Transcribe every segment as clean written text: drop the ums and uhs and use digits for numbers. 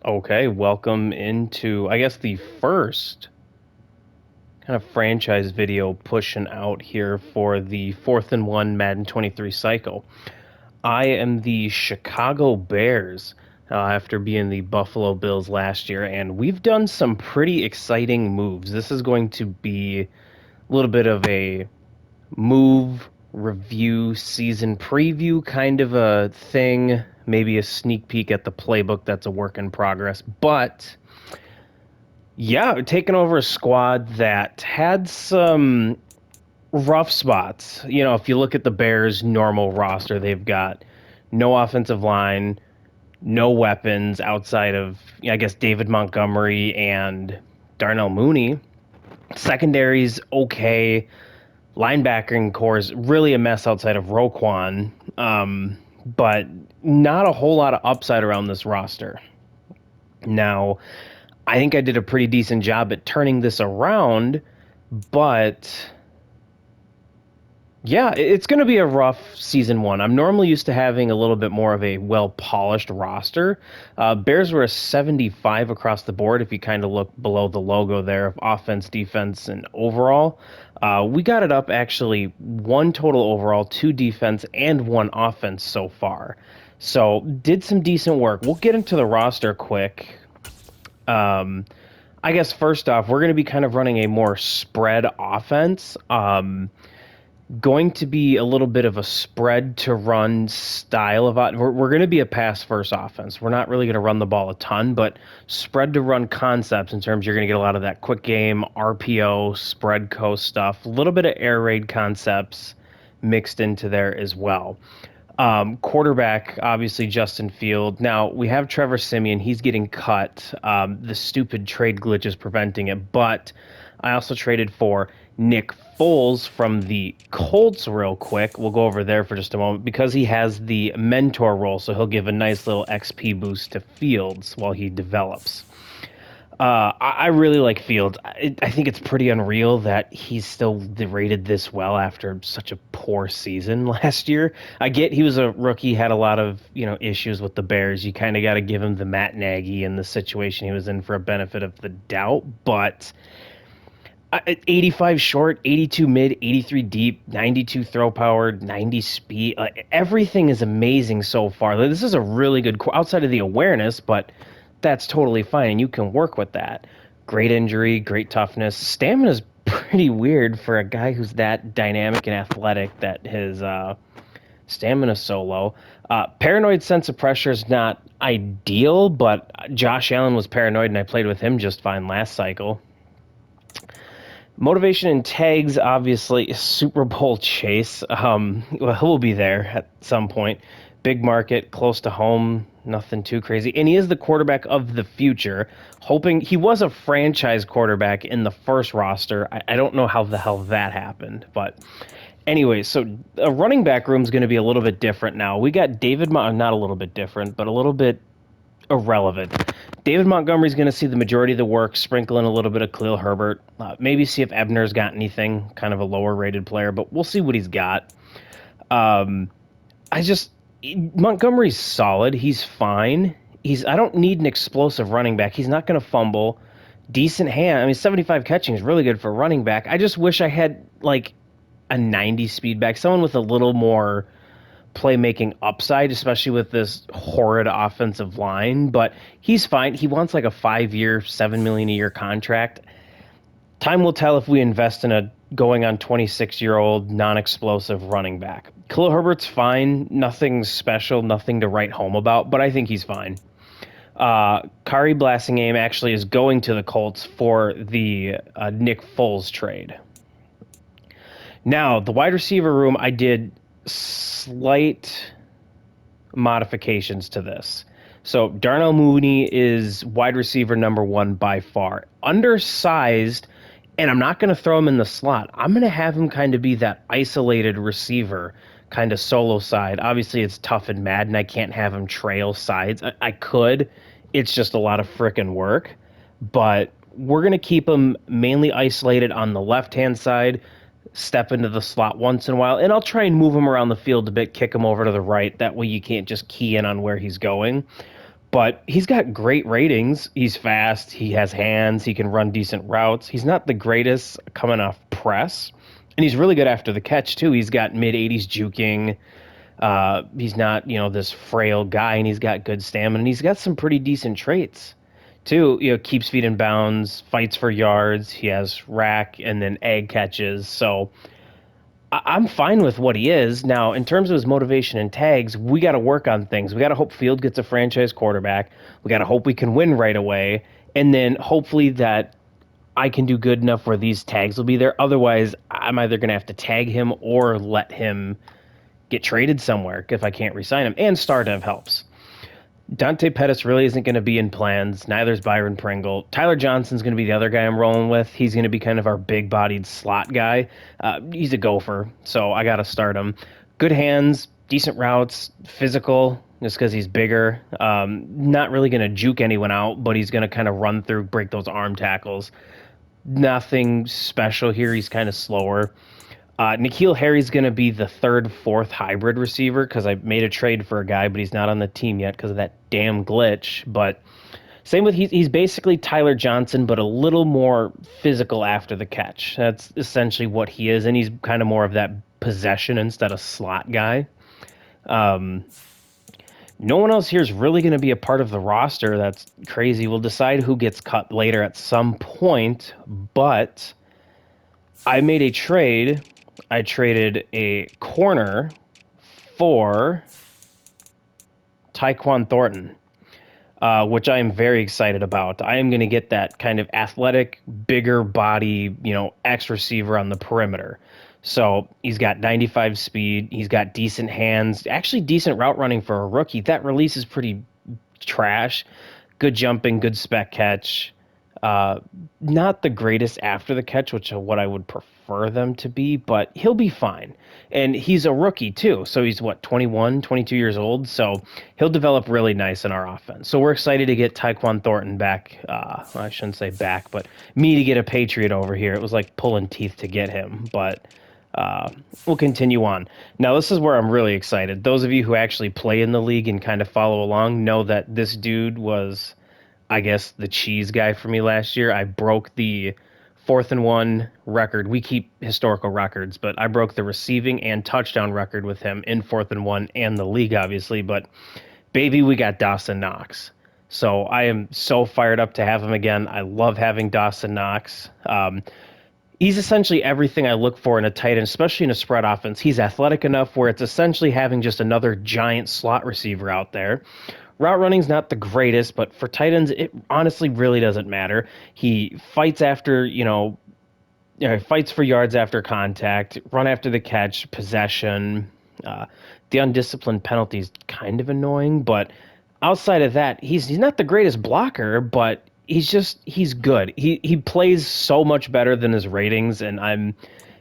Okay, welcome into, I guess, the first kind of franchise video pushing out here for the 4th and 1 Madden 23 cycle. I am the Chicago Bears after being the Buffalo Bills last year, and we've done some pretty exciting moves. This is going to be a little bit of a move review season preview kind of a thing, maybe a sneak peek at the playbook that's a work in progress, but yeah, taking over a squad that had some rough spots. You know, if you look at the Bears' normal roster, they've got no offensive line, no weapons outside of, I guess, David Montgomery and Darnell Mooney. Secondary's okay. Linebacking core is really a mess outside of Roquan, but not a whole lot of upside around this roster. Now, I think I did a pretty decent job at turning this around, but yeah, it's going to be a rough season one. I'm normally used to having a little bit more of a well-polished roster. Bears were a 75 across the board if you kind of look below the logo there of offense, defense, and overall. We got it up actually one total overall, two defense, and one offense so far. So did some decent work. We'll get into the roster quick. Um, I guess first off, we're going to be kind of running a more spread offense. Going to be a little bit of a spread to run style of we're going to be a pass first offense. We're not really going to run the ball a ton, but spread to run concepts in terms you're going to get a lot of that quick game, RPO, spread coast stuff, a little bit of air raid concepts mixed into there as well. Quarterback, obviously Justin Field. Now we have Trevor Siemian. He's getting cut. The stupid trade glitch is preventing it. But I also traded for Nick Foles from the Colts real quick. We'll go over there for just a moment because he has the mentor role. So he'll give a nice little XP boost to Fields while he develops. I really like Fields. I think it's pretty unreal that he's still rated this well after such a poor season last year. I get he was a rookie, had a lot of issues with the Bears. You kind of got to give him the Matt Nagy and the situation he was in for a benefit of the doubt. But 85 short, 82 mid, 83 deep, 92 throw power, 90 speed. Everything is amazing so far. This is a really good outside of the awareness, but that's totally fine. You can work with that. Great injury, great toughness. Stamina is pretty weird for a guy who's that dynamic and athletic that his stamina so low. Paranoid sense of pressure is not ideal, but Josh Allen was paranoid and I played with him just fine last cycle. Motivation and tags, obviously, Super Bowl chase. Well, he'll be there at some point. Big market, close to home, nothing too crazy. And he is the quarterback of the future. Hoping he was a franchise quarterback in the first roster. I don't know how the hell that happened, but anyway, so a running back room is going to be a little bit different now. We got not a little bit different, but a little bit irrelevant. David Montgomery's going to see the majority of the work, sprinkle in a little bit of Khalil Herbert. Maybe see if Ebner's got anything, kind of a lower rated player, but we'll see what he's got. Um, I just Montgomery's solid. He's fine. I don't need an explosive running back. He's not going to fumble. Decent hand. I mean, 75 catching is really good for running back. I just wish I had like a 90 speed back, someone with a little more playmaking upside, especially with this horrid offensive line. But he's fine. He wants like a 5 year, $7 million a year contract. Time will tell if we invest in a going on 26-year-old non-explosive running back. Khalil Herbert's fine. Nothing special. Nothing to write home about. But I think he's fine. Kari Blasingame actually is going to the Colts for the Nick Foles trade. Now, the wide receiver room, I did slight modifications to this. So Darnell Mooney is wide receiver number one by far. Undersized, and I'm not going to throw him in the slot. I'm going to have him kind of be that isolated receiver, kind of solo side. Obviously, it's tough in Madden. I can't have him trail sides. I could. It's just a lot of frickin' work. But we're going to keep him mainly isolated on the left-hand side, step into the slot once in a while, and I'll try and move him around the field a bit, kick him over to the right. That way you can't just key in on where he's going. But he's got great ratings. He's fast. He has hands. He can run decent routes. He's not the greatest coming off press. And he's really good after the catch, too. He's got mid 80s juking. He's not, this frail guy, and he's got good stamina. And he's got some pretty decent traits, too. Keeps feet in bounds, fights for yards. He has rack and then egg catches. So I'm fine with what he is. Now, in terms of his motivation and tags, we got to work on things. We got to hope Field gets a franchise quarterback. We got to hope we can win right away. And then hopefully that I can do good enough where these tags will be there. Otherwise, I'm either going to have to tag him or let him get traded somewhere if I can't re-sign him. And Stardev helps. Dante Pettis really isn't going to be in plans. Neither is Byron Pringle. Tyler Johnson's going to be the other guy I'm rolling with. He's going to be kind of our big-bodied slot guy. He's a gopher, so I got to start him. Good hands, decent routes, physical, just because he's bigger. Not really going to juke anyone out, but he's going to kind of run through, break those arm tackles. Nothing special here. He's kind of slower. N'Keal Harry's going to be the third, fourth hybrid receiver because I made a trade for a guy, but he's not on the team yet because of that damn glitch. But same with he's basically Tyler Johnson, but a little more physical after the catch. That's essentially what he is, and he's kind of more of that possession instead of slot guy. No one else here is really going to be a part of the roster. That's crazy. We'll decide who gets cut later at some point, but I made a trade. I traded a corner for Tyquan Thornton, which I am very excited about. I am going to get that kind of athletic, bigger body, X receiver on the perimeter. So he's got 95 speed. He's got decent hands, actually decent route running for a rookie. That release is pretty trash. Good jumping, good spec catch. Not the greatest after the catch, which is what I would prefer them to be, but he'll be fine. And he's a rookie too. So he's 21, 22 years old. So he'll develop really nice in our offense. So we're excited to get Tyquan Thornton back. I shouldn't say back, but me to get a Patriot over here. It was like pulling teeth to get him, but we'll continue on. Now, this is where I'm really excited. Those of you who actually play in the league and kind of follow along know that this dude was, I guess, the cheese guy for me last year. I broke the 4th-and-1 record. We keep historical records, but I broke the receiving and touchdown record with him in 4th-and-1 and the league, obviously. But, baby, we got Dawson Knox. So I am so fired up to have him again. I love having Dawson Knox. He's essentially everything I look for in a tight end, especially in a spread offense. He's athletic enough where it's essentially having just another giant slot receiver out there. Route running's not the greatest, but for tight ends, it honestly really doesn't matter. He fights after, fights for yards after contact, run after the catch, possession. The undisciplined penalty is kind of annoying, but outside of that, he's not the greatest blocker, but he's good. He plays so much better than his ratings, and I'm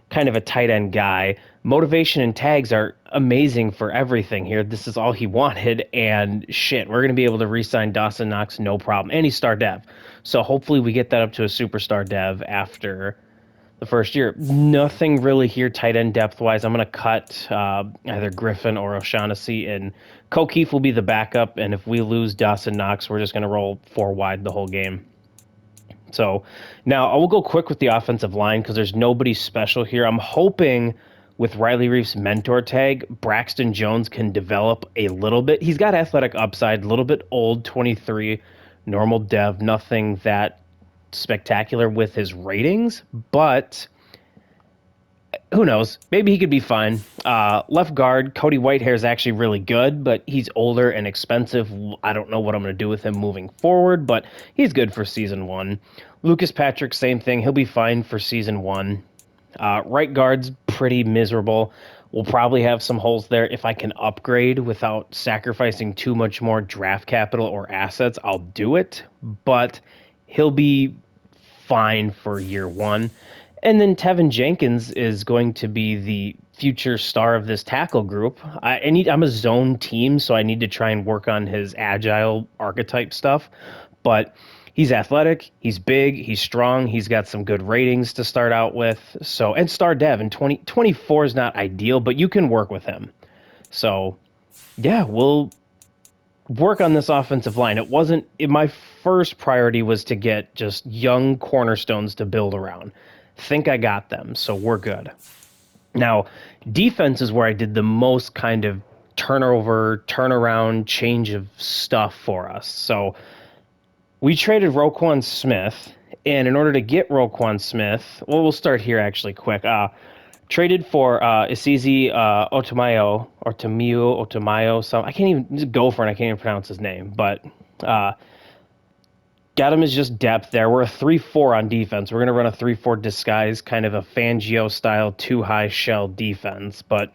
kind of a tight end guy. Motivation and tags are amazing for everything here. This is all he wanted, and shit, we're going to be able to re-sign Dawson Knox no problem. And he's star dev. So hopefully we get that up to a superstar dev after the first year. Nothing really here tight end depth-wise. I'm going to cut either Griffin or O'Shaughnessy, and O'Keefe will be the backup, and if we lose Dawson Knox, we're just going to roll 4 wide the whole game. So now I will go quick with the offensive line because there's nobody special here. I'm hoping with Riley Reif's mentor tag, Braxton Jones can develop a little bit. He's got athletic upside, a little bit old, 23, normal dev, nothing that spectacular with his ratings, but who knows? Maybe he could be fine. Left guard, Cody Whitehair is actually really good, but he's older and expensive. I don't know what I'm going to do with him moving forward, but he's good for season 1. Lucas Patrick, same thing. He'll be fine for season 1. Right guard's pretty miserable. We'll probably have some holes there. If I can upgrade without sacrificing too much more draft capital or assets, I'll do it, but he'll be fine for year 1. And then Tevin Jenkins is going to be the future star of this tackle group. I'm a zone team, so I need to try and work on his agile archetype stuff. But he's athletic, he's big, he's strong, he's got some good ratings to start out with. So, and star dev, and 24 is not ideal, but you can work with him. So, yeah, we'll work on this offensive line. My first priority was to get just young cornerstones to build around. Think I got them, so we're good. Now, defense is where I did the most kind of turnover, turnaround, change of stuff for us. So we traded Roquan Smith, and in order to get Roquan Smith, well, we'll start here actually quick. Traded for Isizi Otamayo or Tamio Otamayo. So I can't even just go for it. I can't even pronounce his name, but uh, got him as just depth there. We're a 3-4 on defense. We're going to run a 3-4 disguise, kind of a Fangio style, too high shell defense. But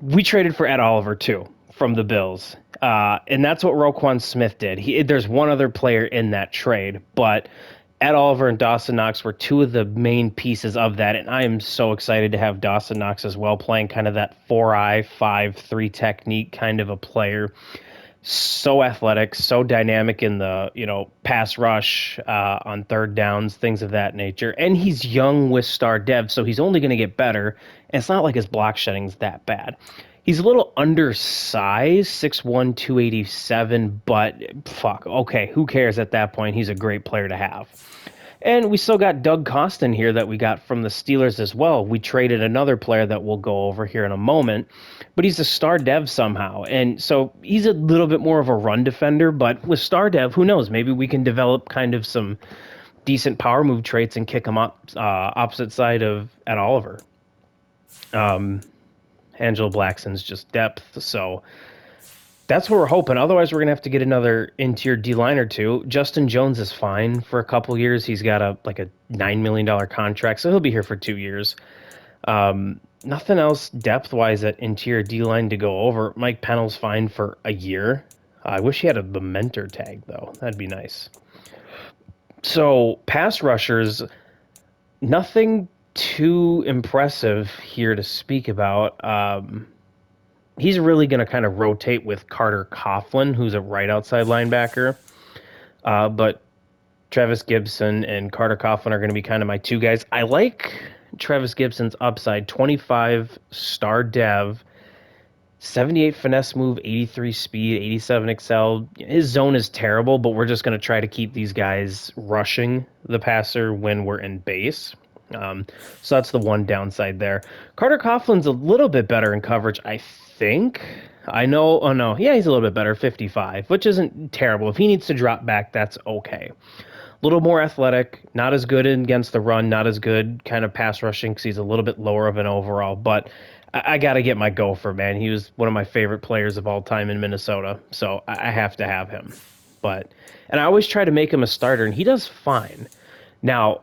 we traded for Ed Oliver too from the Bills, and that's what Roquan Smith did. There's one other player in that trade, but Ed Oliver and Dawson Knox were two of the main pieces of that, and I am so excited to have Dawson Knox as well, playing kind of that 4-eye 5-3 technique kind of a player. So athletic, so dynamic in the pass rush on third downs, things of that nature. And he's young with star dev, so he's only going to get better. And it's not like his block shedding's that bad. He's a little undersized, 6'1", 287, but fuck, okay, who cares at that point? He's a great player to have. And we still got Doug Costin here that we got from the Steelers as well. We traded another player that we'll go over here in a moment, but he's a star dev somehow. And so he's a little bit more of a run defender, but with star dev, who knows? Maybe we can develop kind of some decent power move traits and kick him up opposite side of Ed Oliver. Angelo Blackson's just depth, so that's what we're hoping. Otherwise, we're going to have to get another interior D-line or two. Justin Jones is fine for a couple years. He's got a $9 million contract, so he'll be here for 2 years. Nothing else depth-wise at interior D-line to go over. Mike Pennell's fine for a year. I wish he had the mentor tag, though. That'd be nice. So, pass rushers, nothing too impressive here to speak about. He's really going to kind of rotate with Carter Coughlin, who's a right outside linebacker. But Travis Gibson and Carter Coughlin are going to be kind of my two guys. I like Travis Gibson's upside, 25 star dev, 78 finesse move, 83 speed, 87 excel. His zone is terrible, but we're just going to try to keep these guys rushing the passer when we're in base. So that's the one downside there. Carter Coughlin's a little bit better in coverage, I think. I know. Oh, no. Yeah, he's a little bit better, 55, which isn't terrible. If he needs to drop back, that's okay. A little more athletic, not as good against the run, not as good kind of pass rushing because he's a little bit lower of an overall. But I got to get my gopher, man. He was one of my favorite players of all time in Minnesota, so I have to have him. And I always try to make him a starter, and he does fine. Now,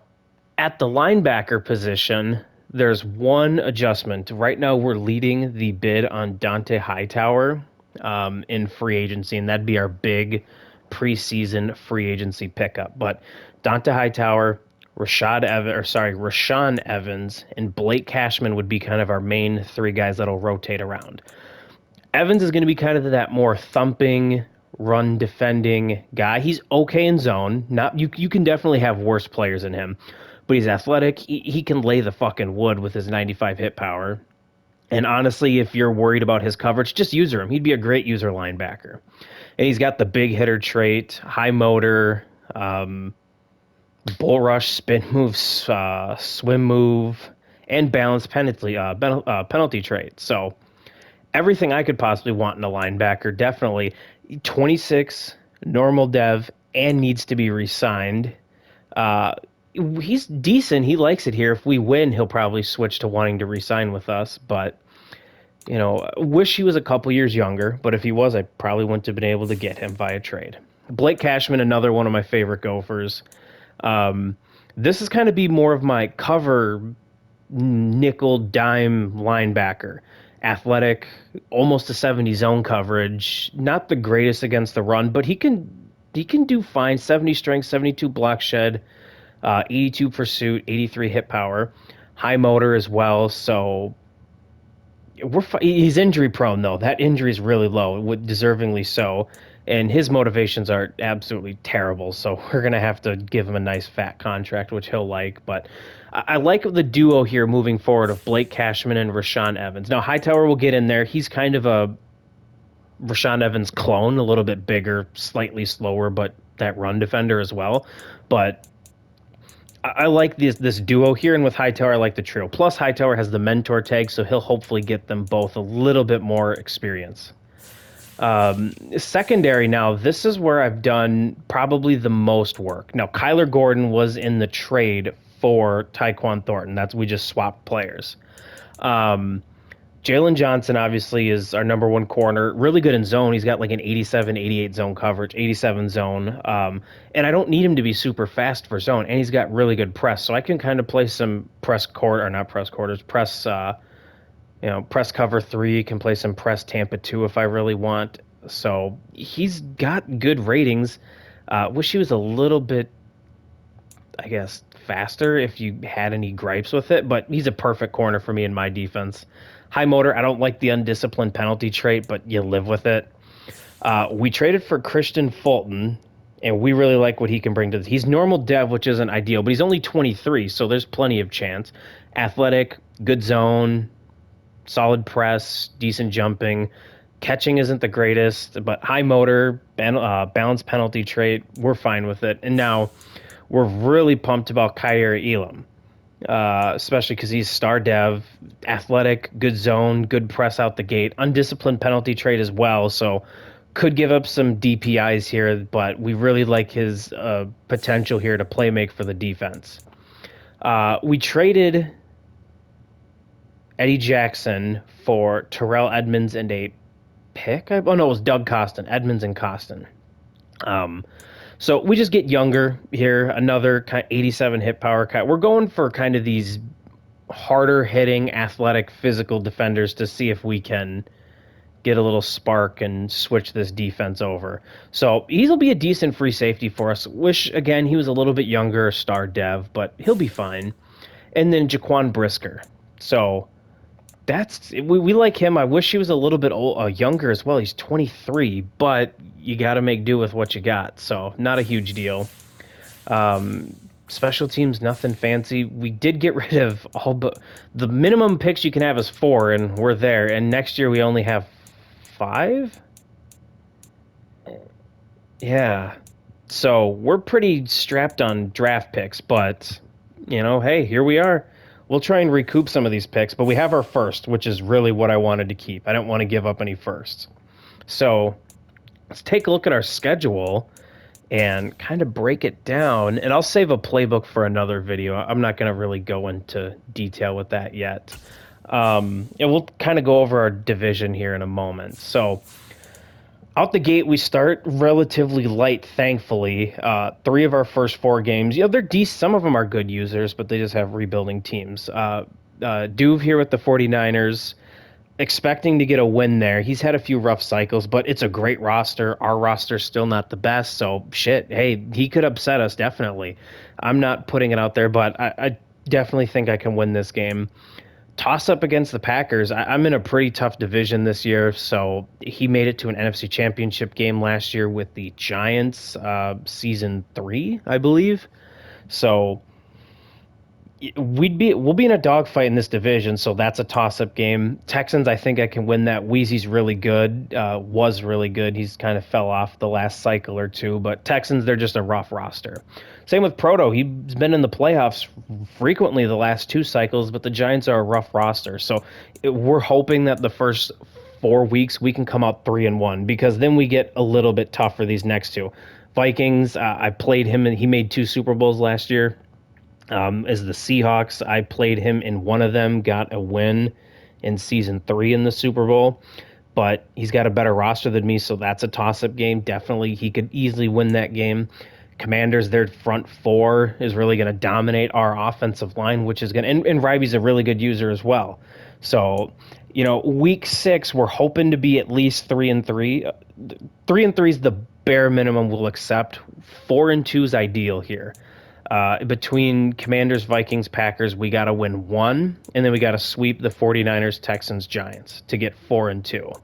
at the linebacker position, there's one adjustment. Right now, we're leading the bid on Dante Hightower in free agency, and that'd be our big preseason free agency pickup. But Dante Hightower, Rashaan Evans, and Blake Cashman would be kind of our main three guys that'll rotate around. Evans is going to be kind of that more thumping, run defending guy. He's okay in zone. You can definitely have worse players than him. But he's athletic. He can lay the fucking wood with his 95 hit power. And honestly, if you're worried about his coverage, just user him. He'd be a great user linebacker. And he's got the big hitter trait, high motor, bull rush, spin move, swim move, and balance penalty trait. So everything I could possibly want in a linebacker, definitely. 26, normal dev, and needs to be re-signed. He's decent. He likes it here. If we win, he'll probably switch to wanting to re-sign with us. But, wish he was a couple years younger. But if he was, I probably wouldn't have been able to get him via trade. Blake Cashman, another one of my favorite Gophers. This is kind of be more of my cover nickel dime linebacker. Athletic, almost a 70 zone coverage. Not the greatest against the run, but he can do fine. 70 strength, 72 block shed. 82 pursuit, 83 hit power, high motor as well. So he's injury prone though. That injury is really low, deservingly so, and his motivations are absolutely terrible. So we're gonna have to give him a nice fat contract, which he'll like. But I like the duo here moving forward of Blake Cashman and Rashaan Evans. Now Hightower will get in there. He's kind of a Rashaan Evans' clone, a little bit bigger, slightly slower, but that run defender as well. But I like this duo here, and with Hightower, I like the trio. Plus, Hightower has the mentor tag, so he'll hopefully get them both a little bit more experience. Secondary now, this is where I've done probably the most work. Now, Kyler Gordon was in the trade for Tyquan Thornton. That's we just swapped players. Um, Jalen Johnson obviously is our number one corner. Really good in zone. He's got like an 87, 88 zone coverage, 87 zone. And I don't need him to be super fast for zone. And he's got really good press. So I can kind of play some press quarter, or not press quarters, press cover three, can play some press Tampa two if I really want. So he's got good ratings. Wish he was a little bit, I guess, faster if you had any gripes with it, but he's a perfect corner for me in my defense. High motor, I don't like the undisciplined penalty trait, but you live with it. We traded for Christian Fulton, and we really like what he can bring to this. He's normal dev, which isn't ideal, but he's only 23, so there's plenty of chance. Athletic, good zone, solid press, decent jumping. Catching isn't the greatest, but high motor, balanced penalty trait, we're fine with it. And now we're really pumped about Kyer Elam, especially because he's star dev, athletic, good zone, good press out the gate, undisciplined penalty trait as well. So could give up some DPIs here, but we really like his potential here to play make for the defense. We traded Eddie Jackson for Terrell Edmonds and a pick. Oh no, it was Doug Costin, Edmonds and Costin. So we just get younger here. Another kind of 87 hit power cut. We're going for kind of these harder hitting, athletic, physical defenders to see if we can get a little spark and switch this defense over. So he'll be a decent free safety for us. Wish again he was a little bit younger, star dev, but he'll be fine. And then Jaquan Brisker. So we like him. I wish he was a little bit younger as well. He's 23, but you got to make do with what you got. So not a huge deal. Special teams, nothing fancy. We did get rid of all but the minimum picks you can have is 4, and we're there. And next year we only have 5. Yeah. So we're pretty strapped on draft picks, but hey, here we are. We'll try and recoup some of these picks, but we have our first, which is really what I wanted to keep. I don't want to give up any firsts. So let's take a look at our schedule and kind of break it down. And I'll save a playbook for another video. I'm not going to really go into detail with that yet. And we'll kind of go over our division here in a moment. So out the gate, we start relatively light, thankfully. 3 of our first 4 games, they're decent. Some of them are good users, but they just have rebuilding teams. Duve here with the 49ers, expecting to get a win there. He's had a few rough cycles, but it's a great roster. Our roster's still not the best, so shit. Hey, he could upset us, definitely. I'm not putting it out there, but I definitely think I can win this game. Toss up against the Packers. I'm in a pretty tough division this year, so he made it to an NFC Championship game last year with the Giants, season 3, I believe. So we'll be in a dogfight in this division, so that's a toss-up game. Texans, I think I can win that. Wheezy's really good, was really good. He's kind of fell off the last cycle or two, but Texans, they're just a rough roster. Same with Proto. He's been in the playoffs frequently the last 2 cycles, but the Giants are a rough roster. So we're hoping that the first 4 weeks we can come out 3-1, because then we get a little bit tougher these next 2. Vikings, I played him, and he made 2 Super Bowls last year. As the Seahawks, I played him in one of them, got a win in season 3 in the Super Bowl. But he's got a better roster than me, so that's a toss-up game. Definitely, he could easily win that game. Commanders, their front 4 is really going to dominate our offensive line, which is going to, and Ryby's a really good user as well. So, week 6, we're hoping to be at least 3-3. 3-3 is the bare minimum we'll accept. 4-2 is ideal here. Between Commanders, Vikings, Packers, we got to win 1, and then we got to sweep the 49ers, Texans, Giants to get 4-2.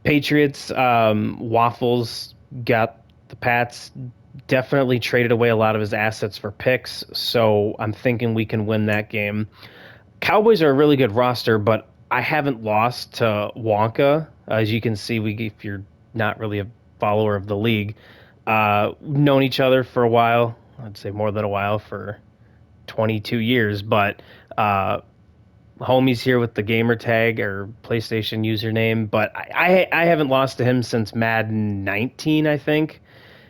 Patriots, Waffles got the Pats. Definitely traded away a lot of his assets for picks, so I'm thinking we can win that game. Cowboys are a really good roster, but I haven't lost to Wonka. As you can see, if you're not really a follower of the league, known each other for a while. I'd say more than a while, for 22 years, but uh, homies here with the gamer tag or PlayStation username. But I haven't lost to him since Madden 19, I think,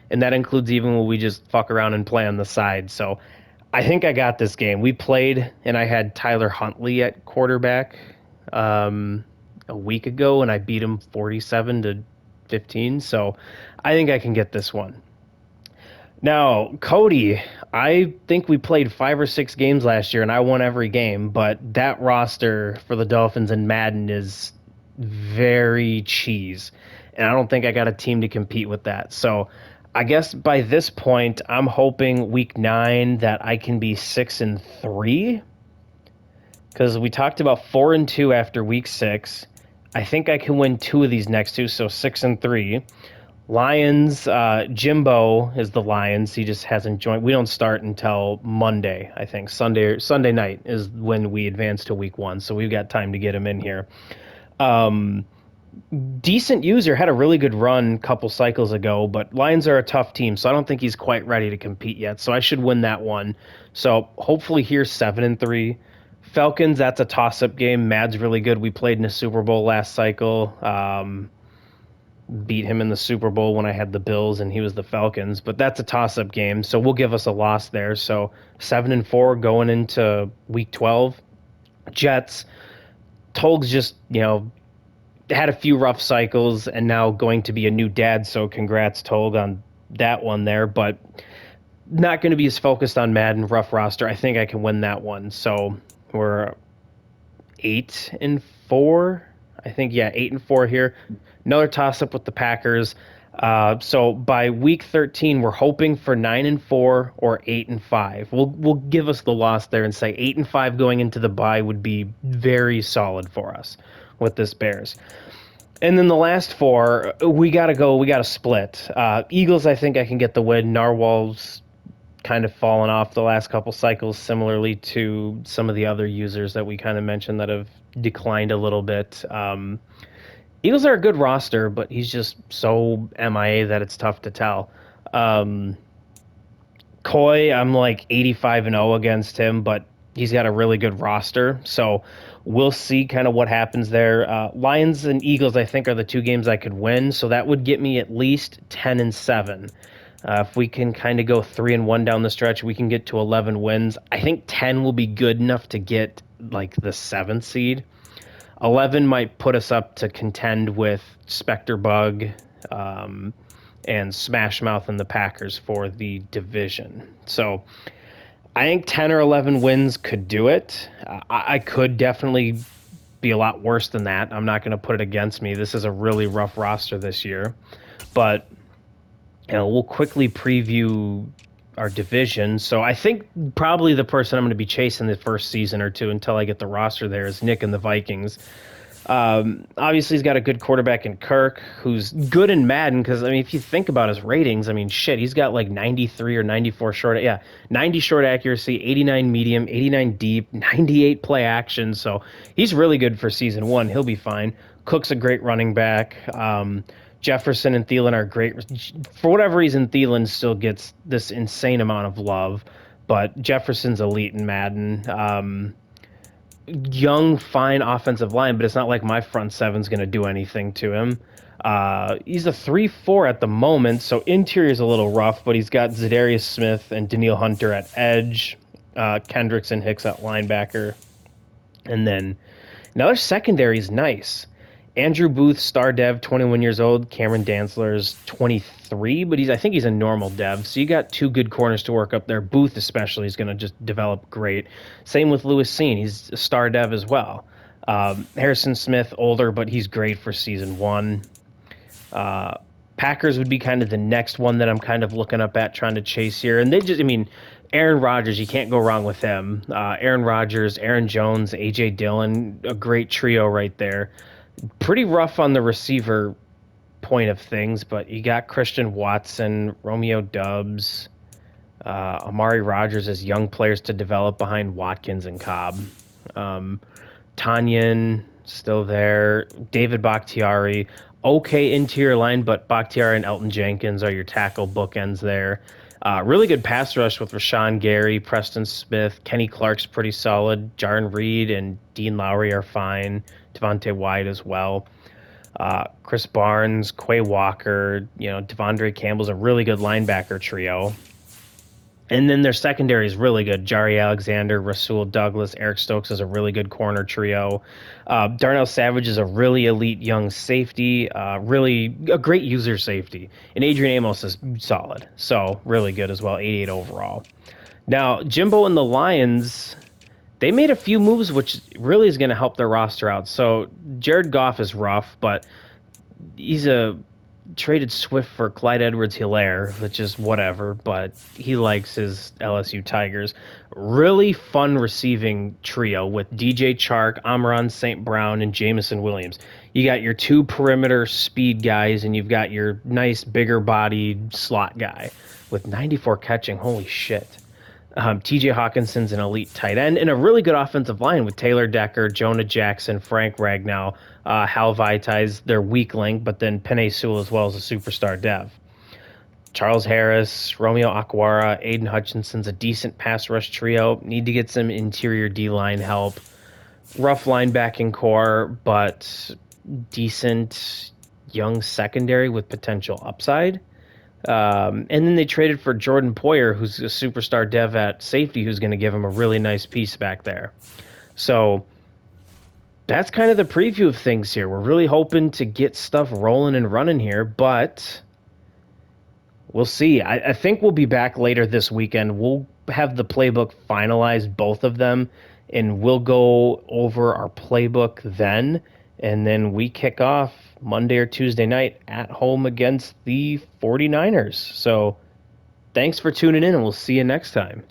and that includes even when we just fuck around and play on the side. So I think I got this game. We played, and I had Tyler Huntley at quarterback um, a week ago, and I beat him 47-15. So I think I can get this one. Now, Cody, I think we played 5 or 6 games last year, and I won every game. But that roster for the Dolphins in Madden is very cheese, and I don't think I got a team to compete with that. So I guess by this point, I'm hoping week 9 that I can be 6-3, because we talked about 4-2 after week 6. I think I can win 2 of these next two, so 6-3. Lions, Jimbo is the Lions. He just hasn't joined. We don't start until Monday, I think. Sunday night is when we advance to week 1, so we've got time to get him in here. Um, Decent user, had a really good run a couple cycles ago, but Lions are a tough team, so I don't think he's quite ready to compete yet. So I should win that one. So hopefully here 7-3. Falcons, that's a toss-up game. Mad's really good. We played in a Super Bowl last cycle. Beat him in the Super Bowl when I had the Bills and he was the Falcons, but that's a toss-up game, so we'll give us a loss there. So 7-4 going into week 12. Jets, Tolg's just had a few rough cycles and now going to be a new dad, so congrats Tolg on that one there, but not going to be as focused on Madden. Rough roster. I think I can win that one. So we're 8-4. I think, yeah, 8-4 here. Another toss up with the Packers. So by week 13, we're hoping for 9-4 or 8-5. We'll give us the loss there and say 8-5 going into the bye would be very solid for us with this Bears. And then the last 4, we gotta go. We gotta split. Eagles, I think I can get the win. Narwhal's kind of fallen off the last couple cycles, similarly to some of the other users that we kind of mentioned that have declined a little bit. Eagles are a good roster, but he's just so MIA that it's tough to tell. Coy, I'm like 85-0 against him, but he's got a really good roster. So we'll see kind of what happens there. Lions and Eagles, I think, are the 2 games I could win. So that would get me at least 10-7. If we can kind of go 3-1 down the stretch, we can get to 11 wins. I think 10 will be good enough to get like the 7th seed. 11 might put us up to contend with Spectre Bug and Smash Mouth and the Packers for the division. So I think 10 or 11 wins could do it. I could definitely be a lot worse than that. I'm not going to put it against me. This is a really rough roster this year. But we'll quickly preview our division. So I think probably the person I'm going to be chasing the first season or two until I get the roster there is Nick and the Vikings. Obviously, he's got a good quarterback in Kirk, who's good in Madden, because, I mean, if you think about his ratings, I mean, shit, he's got like 93 or 94 short, 90 short accuracy, 89 medium, 89 deep, 98 play action, so he's really good for season 1. He'll be fine. Cook's a great running back. Jefferson and Thielen are great. For whatever reason, Thielen still gets this insane amount of love, but Jefferson's elite in Madden. Young, fine offensive line, but it's not like my front seven's going to do anything to him. He's a 3-4 at the moment, so interior's a little rough, but he's got Zadarius Smith and Daniil Hunter at edge, Kendricks and Hicks at linebacker, and then another secondary is nice. Andrew Booth, star dev, 21 years old. Cameron Dantzler's 23, but I think he's a normal dev. So you got 2 good corners to work up there. Booth especially is going to just develop great. Same with Lewis Seen. He's a star dev as well. Harrison Smith, older, but he's great for season 1. Packers would be kind of the next one that I'm kind of looking up at, trying to chase here. And Aaron Rodgers, you can't go wrong with him. Aaron Rodgers, Aaron Jones, A.J. Dillon, a great trio right there. Pretty rough on the receiver point of things, but you got Christian Watson, Romeo Doubs, Amari Rogers as young players to develop behind Watkins and Cobb. Tanyan, still there. David Bakhtiari, okay interior line, but Bakhtiari and Elton Jenkins are your tackle bookends there. Really good pass rush with Rashawn Gary, Preston Smith, Kenny Clark's pretty solid. Jarn Reed and Dean Lowry are fine. Devontae White as well. Chris Barnes, Quay Walker, Devondre Campbell's a really good linebacker trio. And then their secondary is really good. Jari Alexander, Rasul Douglas, Eric Stokes is a really good corner trio. Darnell Savage is a really elite young safety, really a great user safety. And Adrian Amos is solid. So really good as well, 88 overall. Now, Jimbo and the Lions, they made a few moves which really is going to help their roster out. So Jared Goff is rough, but he's a traded Swift for Clyde Edwards-Hilaire, which is whatever, but he likes his LSU Tigers. Really fun receiving trio with DJ Chark, Amon St. Brown, and Jamison Williams. You got your two perimeter speed guys, and you've got your nice bigger bodied slot guy with 94 catching. Holy shit. TJ Hawkinson's an elite tight end, and a really good offensive line with Taylor Decker, Jonah Jackson, Frank Ragnow, Hal Vaitais, their weak link, but then Penei Sewell as well as a superstar dev. Charles Harris, Romeo Aquara, Aiden Hutchinson's a decent pass rush trio. Need to get some interior D-line help. Rough linebacking core, but decent young secondary with potential upside. And then they traded for Jordan Poyer, who's a superstar dev at safety, who's going to give him a really nice piece back there. So that's kind of the preview of things here. We're really hoping to get stuff rolling and running here, but we'll see. I think we'll be back later this weekend. We'll have the playbook finalized, both of them, and we'll go over our playbook then. And then we kick off Monday or Tuesday night at home against the 49ers. So thanks for tuning in, and we'll see you next time.